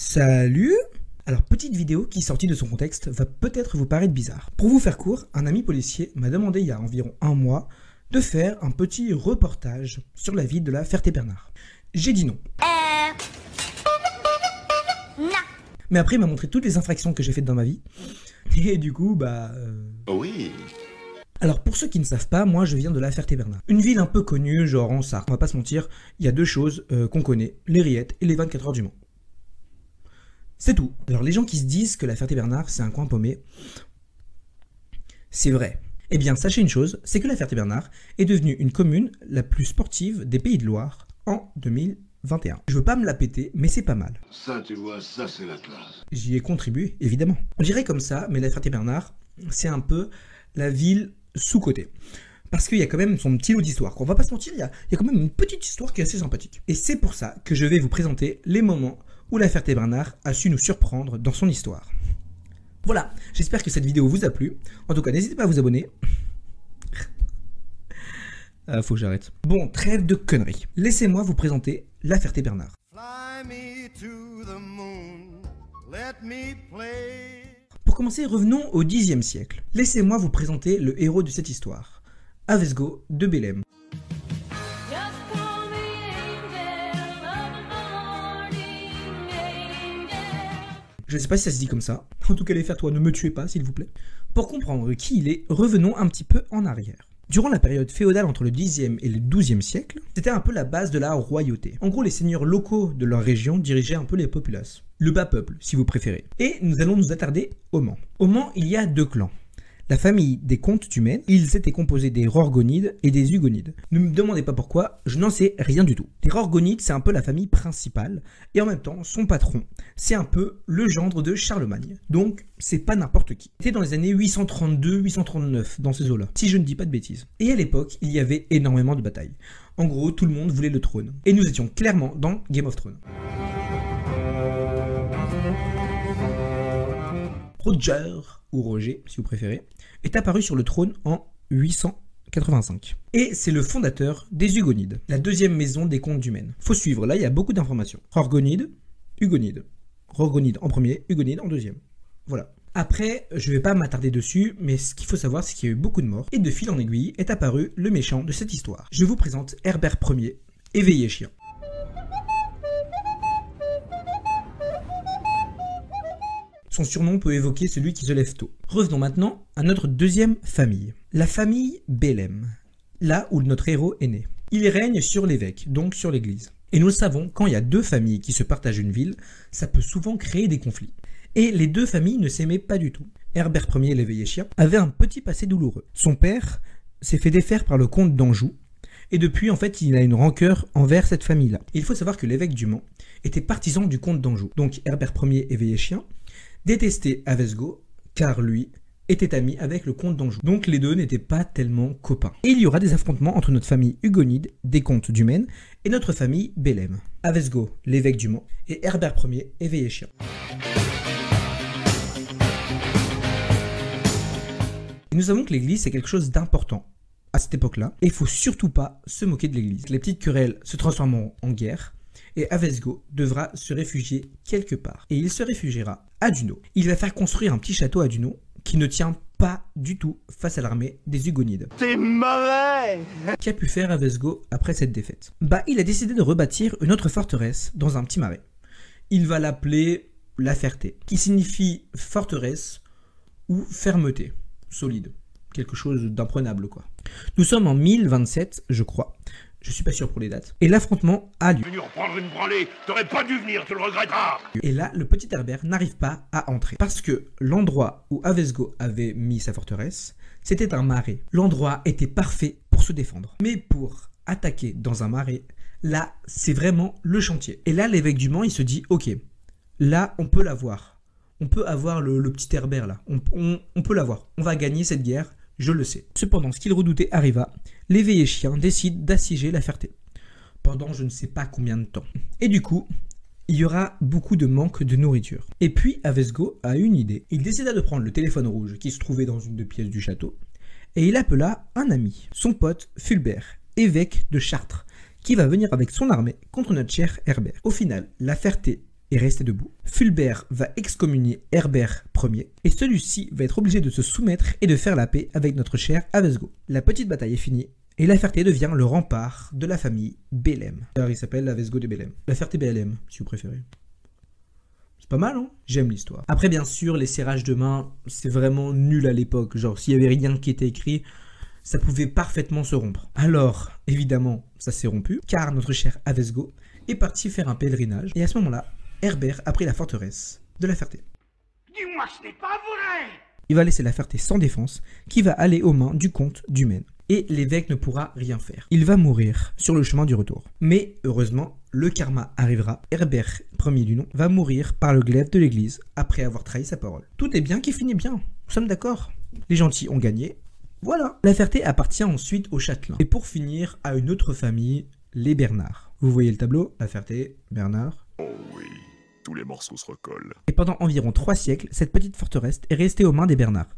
Salut! Alors, petite vidéo qui, sortie de son contexte, va peut-être vous paraître bizarre. Pour vous faire court, un ami policier m'a demandé il y a environ un mois de faire un petit reportage sur la ville de la Ferté-Bernard. J'ai dit non. Non. Mais après, il m'a montré toutes les infractions que j'ai faites dans ma vie. Et du coup, Oui. Alors, pour ceux qui ne savent pas, moi, je viens de la Ferté-Bernard. Une ville un peu connue, genre en Sarthe. On va pas se mentir, il y a deux choses qu'on connaît, les rillettes et les 24 heures du Mans. C'est tout. Alors, les gens qui se disent que la Ferté-Bernard, c'est un coin paumé, c'est vrai. Eh bien, sachez une chose, c'est que la Ferté-Bernard est devenue une commune la plus sportive des Pays de Loire en 2021. Je veux pas me la péter, mais c'est pas mal. Ça, tu vois, ça, c'est la classe. J'y ai contribué, évidemment. On dirait comme ça, mais la Ferté-Bernard, c'est un peu la ville sous-cotée. Parce qu'il y a quand même son petit lot d'histoire. On va pas se mentir, il y a quand même une petite histoire qui est assez sympathique. Et c'est pour ça que je vais vous présenter les moments où la Ferté-Bernard a su nous surprendre dans son histoire. Voilà, j'espère que cette vidéo vous a plu. En tout cas, n'hésitez pas à vous abonner. Faut que j'arrête. Bon, trêve de conneries. Laissez-moi vous présenter la Ferté-Bernard. Pour commencer, revenons au Xe siècle. Laissez-moi vous présenter le héros de cette histoire, Avesgaud de Bélem. Je ne sais pas si ça se dit comme ça. En tout cas, les Fertois, ne me tuez pas, s'il vous plaît. Pour comprendre qui il est, revenons un petit peu en arrière. Durant la période féodale entre le Xe et le XIIe siècle, c'était un peu la base de la royauté. En gros, les seigneurs locaux de leur région dirigeaient un peu les populaces. Le bas peuple, si vous préférez. Et nous allons nous attarder au Mans. Au Mans, il y a deux clans. La famille des comtes du Maine, ils étaient composés des Rorgonides et des Hugonides. Ne me demandez pas pourquoi, je n'en sais rien du tout. Les Rorgonides, c'est un peu la famille principale, et en même temps, son patron, c'est un peu le gendre de Charlemagne. Donc, c'est pas n'importe qui. C'était dans les années 832-839, dans ces eaux-là, si je ne dis pas de bêtises. Et à l'époque, il y avait énormément de batailles. En gros, tout le monde voulait le trône. Et nous étions clairement dans Game of Thrones. Roger, ou Roger si vous préférez, est apparu sur le trône en 885. Et c'est le fondateur des Hugonides, la deuxième maison des comtes du Maine. Faut suivre, là il y a beaucoup d'informations. Rorgonide, Hugonide. Rorgonide en premier, Hugonide en deuxième. Voilà. Après, je vais pas m'attarder dessus, mais ce qu'il faut savoir, c'est qu'il y a eu beaucoup de morts, et de fil en aiguille est apparu le méchant de cette histoire. Je vous présente Herbert Ier, éveillé chien. Son surnom peut évoquer celui qui se lève tôt. Revenons maintenant à notre deuxième famille, la famille Bélem, là où notre héros est né. Il règne sur l'évêque, donc sur l'église. Et nous le savons, quand il y a deux familles qui se partagent une ville, ça peut souvent créer des conflits. Et les deux familles ne s'aimaient pas du tout. Herbert Ier, l'éveillé chien, avait un petit passé douloureux. Son père s'est fait défaire par le comte d'Anjou, et depuis, en fait, il a une rancœur envers cette famille-là. Il faut savoir que l'évêque du Mans était partisan du comte d'Anjou. Donc Herbert Ier, éveillé chien, détestait Avesgaud, car lui était ami avec le comte d'Anjou. Donc les deux n'étaient pas tellement copains. Et il y aura des affrontements entre notre famille Hugonide, des comtes du Maine, et notre famille Bélem. Avesgaud, l'évêque du Mans, et Herbert Ier, éveillé chien. Et nous savons que l'église, c'est quelque chose d'important à cette époque-là, et il faut surtout pas se moquer de l'église. Les petites querelles se transformeront en guerre, et Avesgaud devra se réfugier quelque part. Et il se réfugiera à Duno. Il va faire construire un petit château à Duno qui ne tient pas du tout face à l'armée des Hugonides. T'es mauvais! Qu'a pu faire Avesgaud après cette défaite? Il a décidé de rebâtir une autre forteresse dans un petit marais. Il va l'appeler La Ferté, qui signifie forteresse ou fermeté, solide. Quelque chose d'imprenable, quoi. Nous sommes en 1027, je crois. Je suis pas sûr pour les dates. Et l'affrontement a lieu. Venu reprendre une branlée, t'aurais pas dû venir, tu le regretteras. Et là, le petit Herbert n'arrive pas à entrer. Parce que l'endroit où Avesgaud avait mis sa forteresse, c'était un marais. L'endroit était parfait pour se défendre. Mais pour attaquer dans un marais, là, c'est vraiment le chantier. Et là, l'évêque du Mans, il se dit, ok, là, on peut l'avoir. On peut avoir le petit Herbert, là. On peut l'avoir. On va gagner cette guerre. Je le sais. Cependant, ce qu'il redoutait arriva, l'éveillé chien décide d'assiéger la Ferté, pendant je ne sais pas combien de temps. Et du coup, il y aura beaucoup de manque de nourriture. Et puis, Avesgaud a une idée. Il décida de prendre le téléphone rouge qui se trouvait dans une des pièces du château, et il appela un ami, son pote Fulbert, évêque de Chartres, qui va venir avec son armée contre notre cher Herbert. Au final, la Ferté est resté debout. Fulbert va excommunier Herbert Ier et celui-ci va être obligé de se soumettre et de faire la paix avec notre cher Avesgaud. La petite bataille est finie et La Ferté devient le rempart de la famille Bellême. Alors il s'appelle Avesgaud de Bellême. La Ferté-Bellême, si vous préférez. C'est pas mal, hein? J'aime l'histoire. Après, bien sûr, les serrages de main, c'est vraiment nul à l'époque. Genre, s'il y avait rien qui était écrit, ça pouvait parfaitement se rompre. Alors, évidemment, ça s'est rompu, car notre cher Avesgaud est parti faire un pèlerinage. Et à ce moment-là, Herbert a pris la forteresse de La Ferté. Dis-moi, ce n'est pas vrai! Il va laisser La Ferté sans défense, qui va aller aux mains du comte du Maine. Et l'évêque ne pourra rien faire. Il va mourir sur le chemin du retour. Mais, heureusement, le karma arrivera. Herbert Ier du nom va mourir par le glaive de l'église, après avoir trahi sa parole. Tout est bien qui finit bien, nous sommes d'accord. Les gentils ont gagné. Voilà. La Ferté appartient ensuite aux Châtelains. Et pour finir, à une autre famille, les Bernard. Vous voyez le tableau? La Ferté, Bernard. Oh oui, tous les morceaux se recollent. Et pendant environ 3 siècles, cette petite forteresse est restée aux mains des Bernard,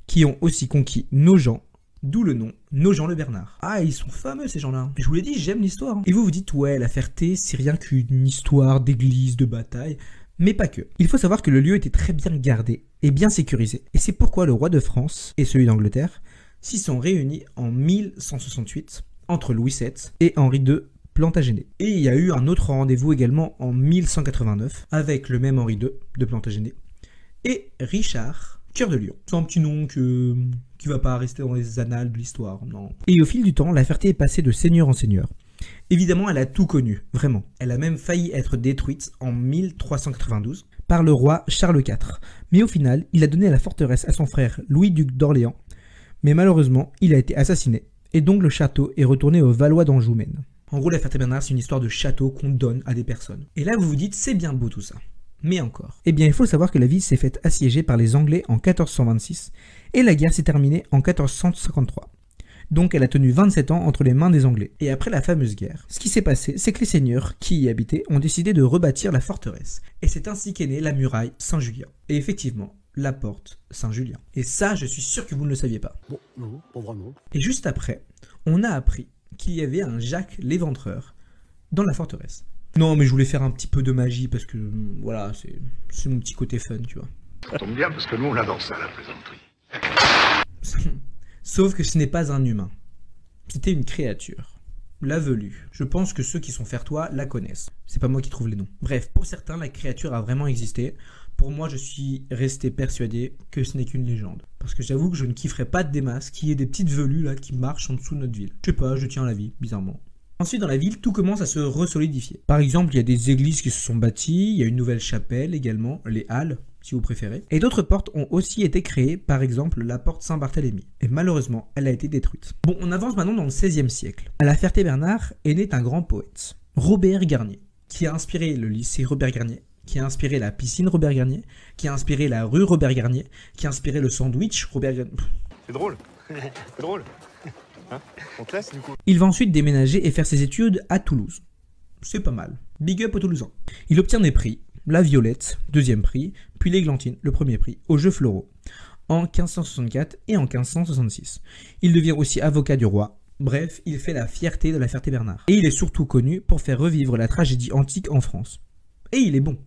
qui ont aussi conquis Nogent, d'où le nom Nogent-le-Bernard. Ah, ils sont fameux ces gens-là. Je vous l'ai dit, j'aime l'histoire. Hein. Et vous vous dites, ouais, La Ferté, c'est rien qu'une histoire d'église, de bataille. Mais pas que. Il faut savoir que le lieu était très bien gardé et bien sécurisé. Et c'est pourquoi le roi de France et celui d'Angleterre s'y sont réunis en 1168 entre Louis VII et Henri II Plantagenet. Et il y a eu un autre rendez-vous également en 1189 avec le même Henri II de Plantagenet et Richard Cœur de Lion. C'est un petit nom qui va pas rester dans les annales de l'histoire, non. Et au fil du temps, La Ferté est passée de seigneur en seigneur. Évidemment, elle a tout connu, vraiment. Elle a même failli être détruite en 1392 par le roi Charles IV. Mais au final, il a donné la forteresse à son frère Louis-Duc d'Orléans. Mais malheureusement, il a été assassiné. Et donc le château est retourné aux Valois d'Anjou-Maine. En gros, La Ferté-Bernard, c'est une histoire de château qu'on donne à des personnes. Et là, vous vous dites, c'est bien beau tout ça. Mais encore. Eh bien, il faut savoir que la ville s'est faite assiéger par les Anglais en 1426 et la guerre s'est terminée en 1453. Donc elle a tenu 27 ans entre les mains des Anglais. Et après la fameuse guerre, ce qui s'est passé, c'est que les seigneurs qui y habitaient ont décidé de rebâtir la forteresse. Et c'est ainsi qu'est née la muraille Saint-Julien. Et effectivement, la porte Saint-Julien. Et ça, je suis sûr que vous ne le saviez pas. Bon, non, pas vraiment. Et juste après, on a appris qu'il y avait un Jacques l'Éventreur dans la forteresse. Non, mais je voulais faire un petit peu de magie parce que, voilà, c'est mon petit côté fun, tu vois. Ça tombe bien parce que nous on adore ça, la plaisanterie. Sauf que ce n'est pas un humain. C'était une créature. La velue. Je pense que ceux qui sont fertois la connaissent. C'est pas moi qui trouve les noms. Bref, pour certains, la créature a vraiment existé. Pour moi, je suis resté persuadé que ce n'est qu'une légende. Parce que j'avoue que je ne kifferais pas des masses qu'il y ait des petites velues là qui marchent en dessous de notre ville. Je sais pas, je tiens à la vie, bizarrement. Ensuite, dans la ville, tout commence à se resolidifier. Par exemple, il y a des églises qui se sont bâties, il y a une nouvelle chapelle également, les halles, si vous préférez. Et d'autres portes ont aussi été créées, par exemple la porte Saint-Barthélemy. Et malheureusement, elle a été détruite. Bon, on avance maintenant dans le XVIe siècle. À La Ferté-Bernard est né un grand poète, Robert Garnier, qui a inspiré le lycée Robert Garnier, qui a inspiré la piscine Robert Garnier, qui a inspiré la rue Robert Garnier, qui a inspiré le sandwich Robert Garnier. C'est drôle. C'est drôle. Hein? On te laisse du coup. Il va ensuite déménager et faire ses études à Toulouse. C'est pas mal. Big up aux Toulousains. Il obtient des prix, la Violette, 2e prix, puis l'Églantine, le 1er prix, aux Jeux Floraux, en 1564 et en 1566. Il devient aussi avocat du roi. Bref, il fait la fierté de La Ferté-Bernard. Et il est surtout connu pour faire revivre la tragédie antique en France. Et il est bon.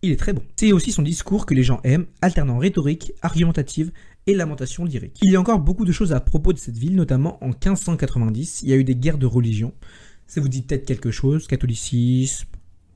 Il est très bon. C'est aussi son discours que les gens aiment, alternant rhétorique, argumentative et lamentation lyrique. Il y a encore beaucoup de choses à propos de cette ville, notamment en 1590, il y a eu des guerres de religion. Ça vous dit peut-être quelque chose, catholicisme,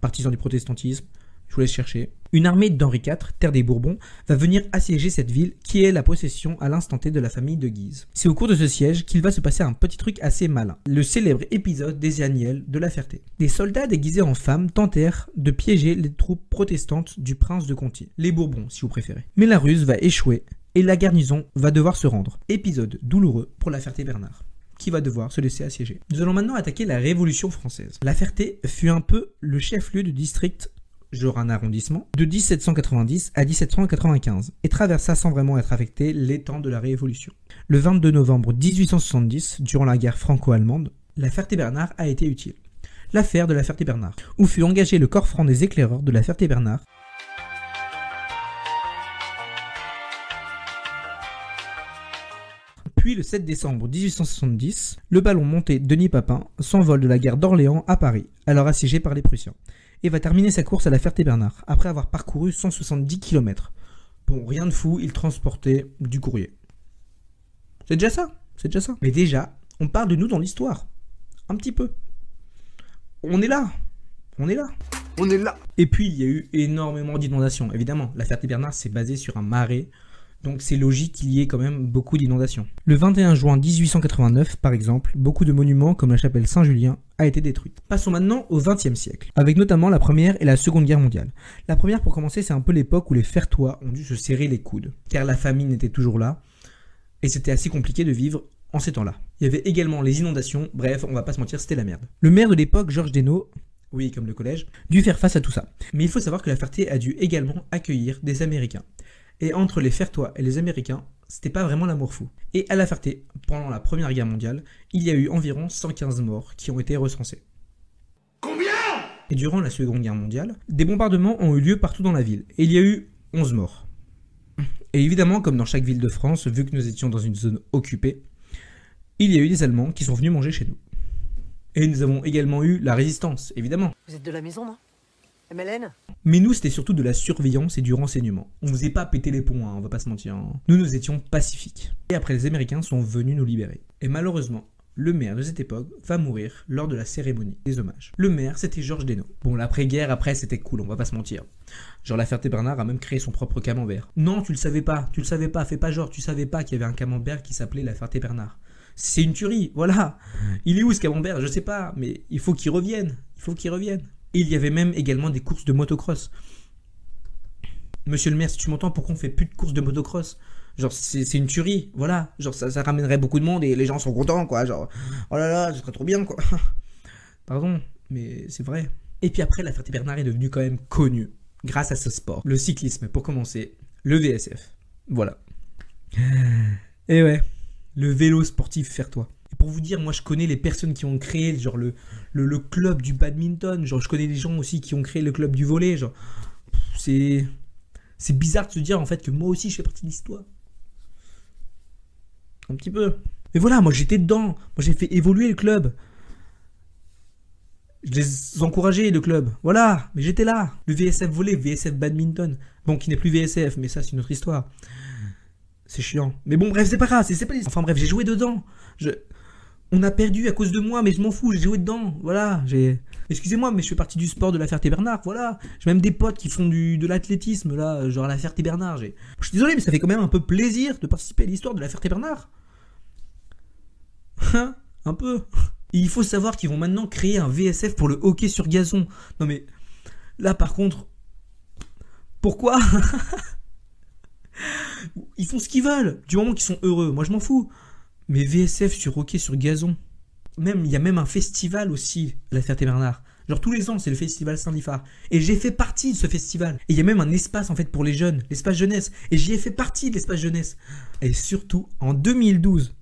partisans du protestantisme, je vous laisse chercher. Une armée d'Henri IV, terre des Bourbons, va venir assiéger cette ville qui est la possession à l'instant T de la famille de Guise. C'est au cours de ce siège qu'il va se passer un petit truc assez malin, le célèbre épisode des Annielles de La Ferté. Des soldats déguisés en femmes tentèrent de piéger les troupes protestantes du prince de Conti, les Bourbons si vous préférez. Mais la ruse va échouer et la garnison va devoir se rendre. Épisode douloureux pour La Ferté-Bernard, qui va devoir se laisser assiéger. Nous allons maintenant attaquer la Révolution française. La Ferté fut un peu le chef-lieu du district, genre un arrondissement, de 1790 à 1795, et traversa sans vraiment être affecté les temps de la Révolution. Le 22 novembre 1870, durant la guerre franco-allemande, La Ferté-Bernard a été utile. L'affaire de La Ferté-Bernard, où fut engagé le corps franc des éclaireurs de La Ferté-Bernard, Puis le 7 décembre 1870, le ballon monté Denis Papin s'envole de la gare d'Orléans à Paris, alors assiégé par les Prussiens. et va terminer sa course à la Ferté-Bernard, après avoir parcouru 170 km. Bon, rien de fou, il transportait du courrier. C'est déjà ça, c'est déjà ça. Mais déjà, on parle de nous dans l'histoire. Un petit peu. On est là. On est là. On est là. Et puis, il y a eu énormément d'inondations. Évidemment, la Ferté-Bernard, c'est basé sur un marais. Donc, c'est logique qu'il y ait quand même beaucoup d'inondations. Le 21 juin 1889, par exemple, beaucoup de monuments, comme la chapelle Saint-Julien, a été détruite. Passons maintenant au XXe siècle, avec notamment la Première et la Seconde Guerre mondiale. La Première, pour commencer, c'est un peu l'époque où les Fertois ont dû se serrer les coudes, car la famine était toujours là, et c'était assez compliqué de vivre en ces temps-là. Il y avait également les inondations, bref, on va pas se mentir, c'était la merde. Le maire de l'époque, Georges Desnaux, oui, comme le collège, dut faire face à tout ça. Mais il faut savoir que la Ferté a dû également accueillir des Américains. Et entre les Fertois et les Américains, c'était pas vraiment l'amour fou. Et à la Ferté, pendant la Première Guerre mondiale, il y a eu environ 115 morts qui ont été recensés. Combien? Et durant la Seconde Guerre mondiale, des bombardements ont eu lieu partout dans la ville. Et il y a eu 11 morts. Et évidemment, comme dans chaque ville de France, vu que nous étions dans une zone occupée, il y a eu des Allemands qui sont venus manger chez nous. Et nous avons également eu la résistance, évidemment. Vous êtes de la maison, non? MLN? Mais nous, c'était surtout de la surveillance et du renseignement. On faisait pas péter les ponts, hein, on va pas se mentir. Hein. Nous étions pacifiques. Et après, les Américains sont venus nous libérer. Et malheureusement, le maire de cette époque va mourir lors de la cérémonie des hommages. Le maire, c'était Georges Desnaux. Bon, l'après-guerre, après, c'était cool, on va pas se mentir. Genre, la Ferté-Bernard a même créé son propre camembert. Non, tu le savais pas, fais pas genre, tu savais pas qu'il y avait un camembert qui s'appelait la Ferté-Bernard. C'est une tuerie, voilà. Il est où ce camembert? Je sais pas, mais il faut qu'il revienne. Et il y avait même également des courses de motocross. Monsieur le maire, si tu m'entends, pourquoi on fait plus de courses de motocross? Genre, c'est une tuerie, voilà. Genre, ça ramènerait beaucoup de monde et les gens sont contents, quoi. Genre, oh là là, ce serait trop bien, quoi. Pardon, mais c'est vrai. Et puis après, la Ferté-Bernard est devenue quand même connue grâce à ce sport. Le cyclisme, pour commencer, le VSF. Voilà. Et ouais, le vélo sportif fertois. Et pour vous dire, moi je connais les personnes qui ont créé genre le club du badminton, genre je connais des gens aussi qui ont créé le club du volley, genre c'est bizarre de se dire en fait que moi aussi je fais partie de l'histoire. Un petit peu. Mais voilà, moi j'étais dedans, moi j'ai fait évoluer le club. Je les encourageais, le club. Voilà, mais j'étais là. Le VSF volley, VSF badminton. Bon, qui n'est plus VSF, mais ça c'est une autre histoire. C'est chiant. Mais bon, bref, c'est pas grave. Enfin bref, j'ai joué dedans. On a perdu à cause de moi, mais je m'en fous, j'ai joué dedans. Voilà, Excusez-moi, mais je fais partie du sport de la Ferté-Bernard, voilà. J'ai même des potes qui font de l'athlétisme, là, genre à la Ferté-Bernard. Je suis désolé, mais ça fait quand même un peu plaisir de participer à l'histoire de la Ferté-Bernard. Hein? Un peu. Et il faut savoir qu'ils vont maintenant créer un VSF pour le hockey sur gazon. Non mais, là par contre, pourquoi? Ils font ce qu'ils veulent, du moment qu'ils sont heureux, moi je m'en fous. Mais VSF sur hockey sur gazon. Même, il y a même un festival aussi, à la Ferté-Bernard. Genre tous les ans, c'est le festival Saint-Liphard. Et j'ai fait partie de ce festival. Et il y a même un espace en fait pour les jeunes, l'espace jeunesse. Et j'y ai fait partie de l'espace jeunesse. Et surtout, en 2012,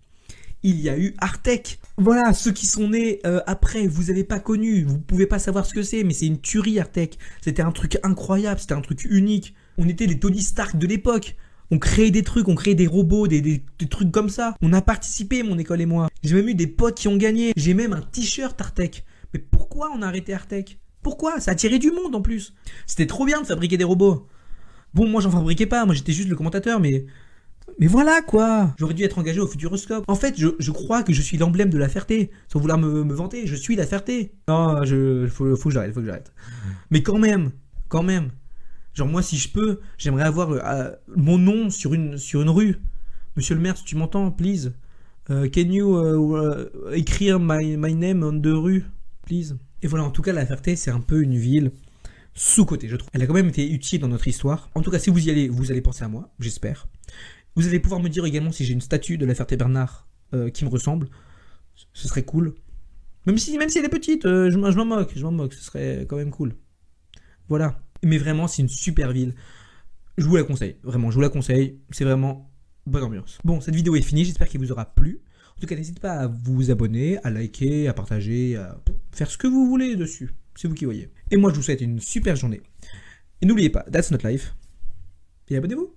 il y a eu Artec. Voilà, ceux qui sont nés après, vous n'avez pas connu, vous pouvez pas savoir ce que c'est, mais c'est une tuerie Artec. C'était un truc incroyable, c'était un truc unique. On était les Tony Stark de l'époque. On créait des trucs, on créait des robots, des trucs comme ça. On a participé, mon école et moi. J'ai même eu des potes qui ont gagné. J'ai même un t-shirt Artec. Mais pourquoi on a arrêté Artec? Pourquoi? Ça attirait du monde en plus. C'était trop bien de fabriquer des robots. Bon, moi j'en fabriquais pas, moi j'étais juste le commentateur, mais voilà quoi. J'aurais dû être engagé au Futuroscope. En fait, je crois que je suis l'emblème de la Ferté. Sans vouloir me vanter, je suis la Ferté. Non, faut que j'arrête. Mais quand même. Genre moi si je peux, j'aimerais avoir mon nom sur une rue. Monsieur le maire, si tu m'entends, please. Can you écrire my name on the rue, please. Et voilà, en tout cas la Ferté c'est un peu une ville sous-cotée, je trouve. Elle a quand même été utile dans notre histoire. En tout cas si vous y allez, vous allez penser à moi, j'espère. Vous allez pouvoir me dire également si j'ai une statue de la Ferté-Bernard qui me ressemble. Ce serait cool. Même si elle est petite, je m'en moque, ce serait quand même cool. Voilà. Mais vraiment, c'est une super ville. Je vous la conseille. Vraiment, je vous la conseille. C'est vraiment bonne ambiance. Bon, cette vidéo est finie. J'espère qu'elle vous aura plu. En tout cas, n'hésitez pas à vous abonner, à liker, à partager, à faire ce que vous voulez dessus. C'est vous qui voyez. Et moi, je vous souhaite une super journée. Et n'oubliez pas, that's not life. Et abonnez-vous.